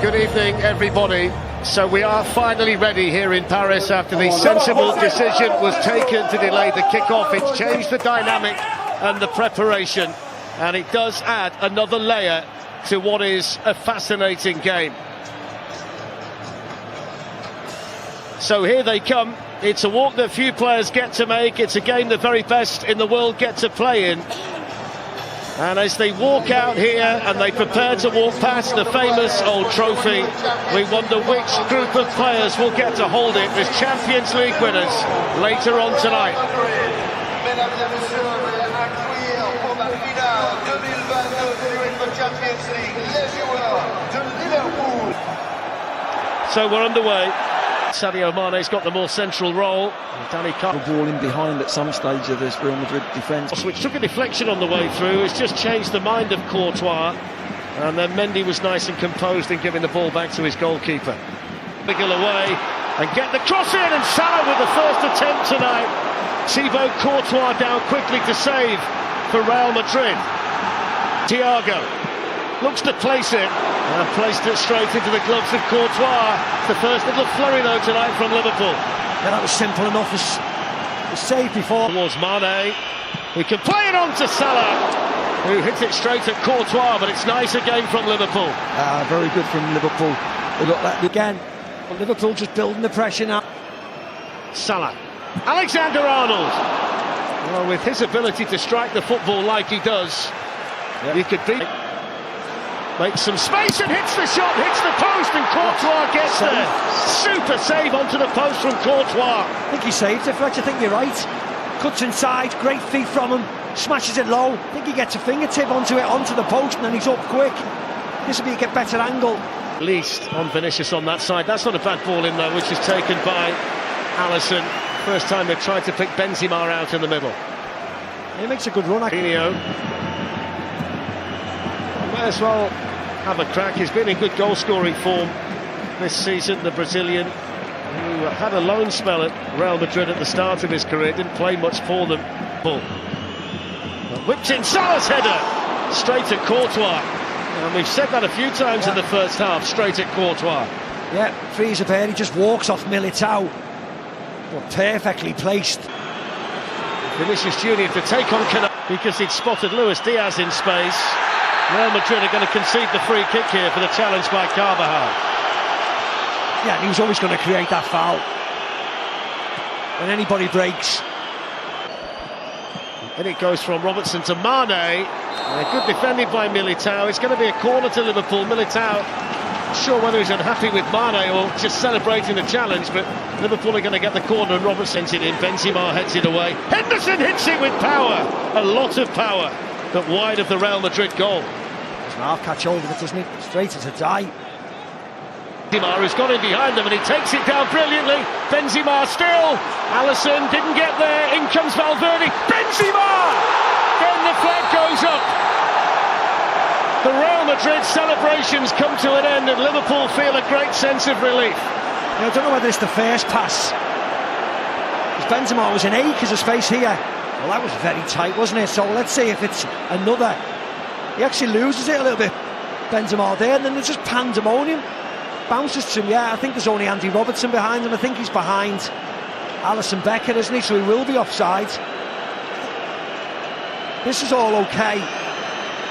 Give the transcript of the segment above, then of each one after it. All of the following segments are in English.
Good evening, everybody. So we are finally ready here in Paris after the sensible decision was taken to delay the kick-off. It's changed the dynamic and the preparation, and it does add another layer to what is a fascinating game. So here they come. It's a walk that few players get to make. It's a game the very best in the world get to play in. And as they walk out here and they prepare to walk past the famous old trophy, we wonder which group of players will get to hold it as Champions League winners later on tonight. So we're underway. Sadio Mane's got the more central role. Danny Carr. The ball in behind at some stage of this Real Madrid defence. Which took a deflection on the way through. It's just changed the mind of Courtois. And then Mendy was nice and composed in giving the ball back to his goalkeeper. Wiggle away and get the cross in, and Salah with the first attempt tonight. Thibaut Courtois down quickly to save for Real Madrid. Thiago looks to place it, and placed it straight into the gloves of Courtois. The first little flurry though tonight from Liverpool. Yeah, that was simple enough. It's saved before. Towards Mane, who can play it on to Salah, who hits it straight at Courtois, but it's nice again from Liverpool. Very good from Liverpool. They look like again. But Liverpool just building the pressure now. Salah, Alexander-Arnold. Well, with his ability to strike the football like he does, you could beat. Makes some space and hits the shot, hits the post, and Courtois gets there. Super save onto the post from Courtois. I think he saved it, Fletcher. I think you're right. Cuts inside, great feet from him, smashes it low. I think he gets a fingertip onto it, onto the post, and then he's up quick. This will be a better angle. At least on Vinicius on that side. That's not a bad ball in there, which is taken by Alisson. First time they've tried to pick Benzema out in the middle. He makes a good run. May as well have a crack. He's been in good goal-scoring form this season, the Brazilian, who had a loan spell at Real Madrid at the start of his career, didn't play much for them. Whipped in Salah's header, straight at Courtois. And we've said that a few times in the first half, straight at Courtois. Yeah, frees a pair, he just walks off Militao. But perfectly placed. Vinicius Junior to take on Canales because he'd spotted Luis Diaz in space. Real Madrid are going to concede the free kick here for the challenge by Carvajal. Yeah, he was always going to create that foul. When anybody breaks. And it goes from Robertson to Mane. Good defending by Militao. It's going to be a corner to Liverpool. Militao, not sure whether he's unhappy with Mane or just celebrating the challenge, but Liverpool are going to get the corner and Robertson's it in. Benzema heads it away. Henderson hits it with power. A lot of power. But wide of the Real Madrid goal. Doesn't half catch hold of it, doesn't he? Straight as a die. Benzema has got in behind them and he takes it down brilliantly. Benzema still. Alisson didn't get there. In comes Valverde. Benzema! Then the flag goes up. The Real Madrid celebrations come to an end and Liverpool feel a great sense of relief. I don't know whether it's the first pass. Because Benzema was in ache as his face here. Well, that was very tight, wasn't it? So let's see if it's another. He actually loses it a little bit, Benzema there, and then there's just pandemonium. Bounces to him, yeah, I think there's only Andy Robertson behind him. I think he's behind Alisson Becker, isn't he? So he will be offside. This is all okay.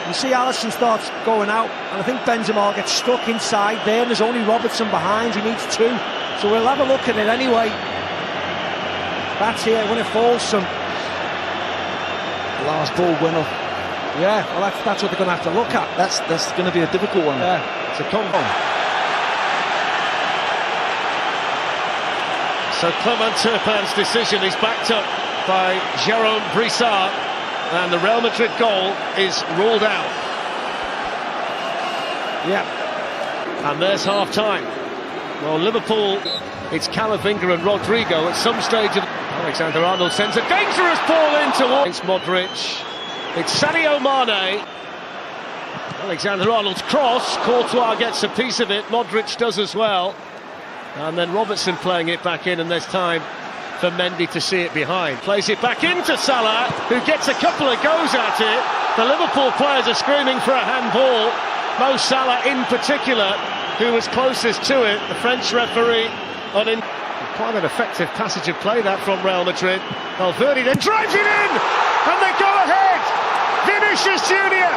You see Alisson starts going out, and I think Benzema gets stuck inside there, and there's only Robertson behind. He needs two. So we'll have a look at it anyway. That's here when it falls some. Last ball winner. Yeah, well that's what they're going to have to look at. That's going to be a difficult one. Yeah, it's a combo. So Clement Turpin's decision is backed up by Jérôme Brissard, and the Real Madrid goal is ruled out. Yeah. And there's half-time. Well, Liverpool, it's Camavinga and Rodrigo at some stage of... Alexander-Arnold sends a dangerous ball in towards... It's Modric. It's Sadio Mane. Alexander-Arnold's cross. Courtois gets a piece of it. Modric does as well. And then Robertson playing it back in, and there's time for Mendy to see it behind. Plays it back into Salah, who gets a couple of goes at it. The Liverpool players are screaming for a handball. Mo Salah in particular, who was closest to it, the French referee on quite an effective passage of play that from Real Madrid. Valverde then drives it in, and they go ahead. Vinicius Junior.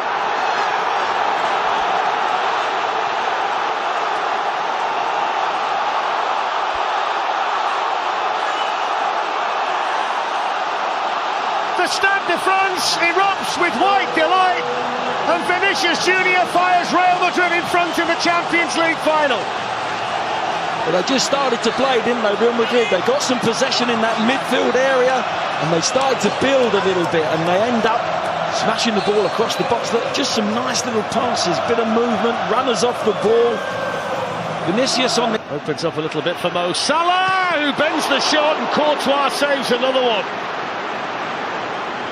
The Stade de France erupts with white delight, and Vinicius Junior fires Real Madrid in front in the Champions League final. Well, they just started to play, didn't they, Real Madrid? They got some possession in that midfield area, and they started to build a little bit, and they end up smashing the ball across the box. Just some nice little passes, bit of movement, runners off the ball. Vinicius on the... Opens up a little bit for Mo Salah, who bends the shot, and Courtois saves another one.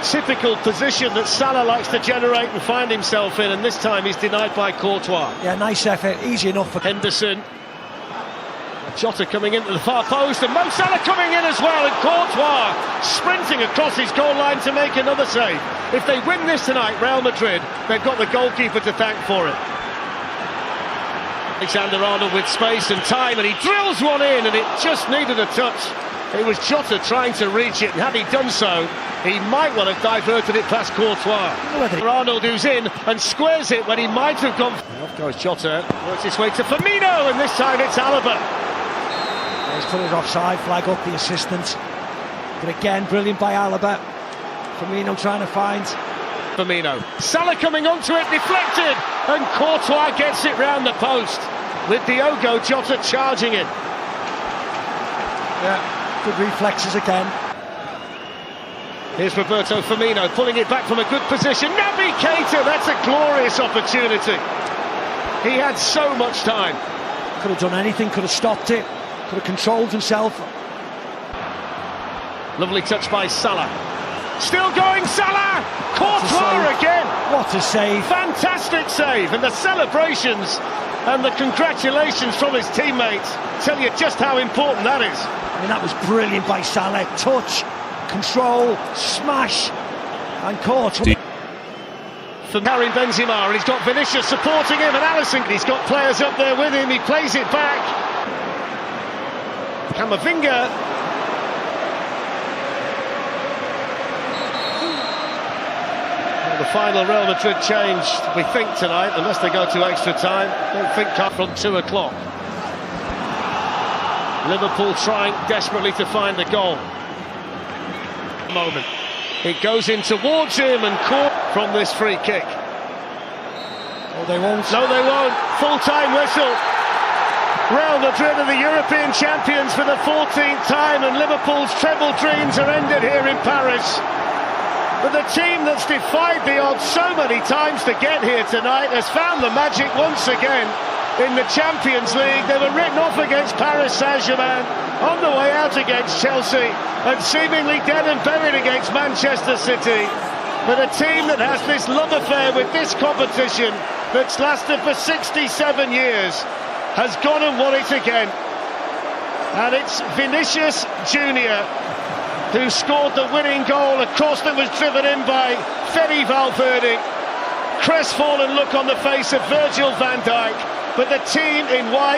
Typical position that Salah likes to generate and find himself in, and this time he's denied by Courtois. Yeah, nice effort, easy enough for Henderson. Jota coming into the far post, and Mo Salah coming in as well, and Courtois sprinting across his goal line to make another save. If they win this tonight, Real Madrid, they've got the goalkeeper to thank for it. Alexander-Arnold with space and time, and he drills one in, and it just needed a touch. It was Jota trying to reach it, and had he done so, he might well have diverted it past Courtois. Arnold, who's in and squares it when he might have gone. Off goes Jota, works his way to Firmino, and this time it's Alaba. He's put it offside, flag up the assistant. But again, brilliant by Alaba. Firmino trying to find Firmino. Salah coming onto it, deflected, and Courtois gets it round the post, with Diogo Jota charging it. Yeah, good reflexes again. Here's Roberto Firmino pulling it back from a good position. Naby Keita, that's a glorious opportunity. He had so much time. Could have done anything, could have stopped it, could have controlled himself. Lovely touch by Salah. Still going, Salah! Courtois again! What a save! Fantastic save, and the celebrations and the congratulations from his teammates tell you just how important that is. I mean, that was brilliant by Salah. Touch, control, smash, and Courtois. For Karim Benzema, and he's got Vinicius supporting him, and Alisson, he's got players up there with him, he plays it back. Camavinga. The final Real Madrid change, we think, tonight, unless they go to extra time. Don't think from 2 o'clock. Liverpool trying desperately to find the goal. Moment. It goes in towards him and caught from this free kick. Oh, they won't. No, they won't. Full-time whistle. Real Madrid are the European champions for the 14th time, and Liverpool's treble dreams are ended here in Paris. But the team that's defied the odds so many times to get here tonight has found the magic once again in the Champions League. They were written off against Paris Saint-Germain, on the way out against Chelsea, and seemingly dead and buried against Manchester City. But a team that has this love affair with this competition that's lasted for 67 years has gone and won it again. And it's Vinicius Junior who scored the winning goal, a cross that was driven in by Fede Valverde. Crestfallen look on the face of Virgil van Dijk, but the team in white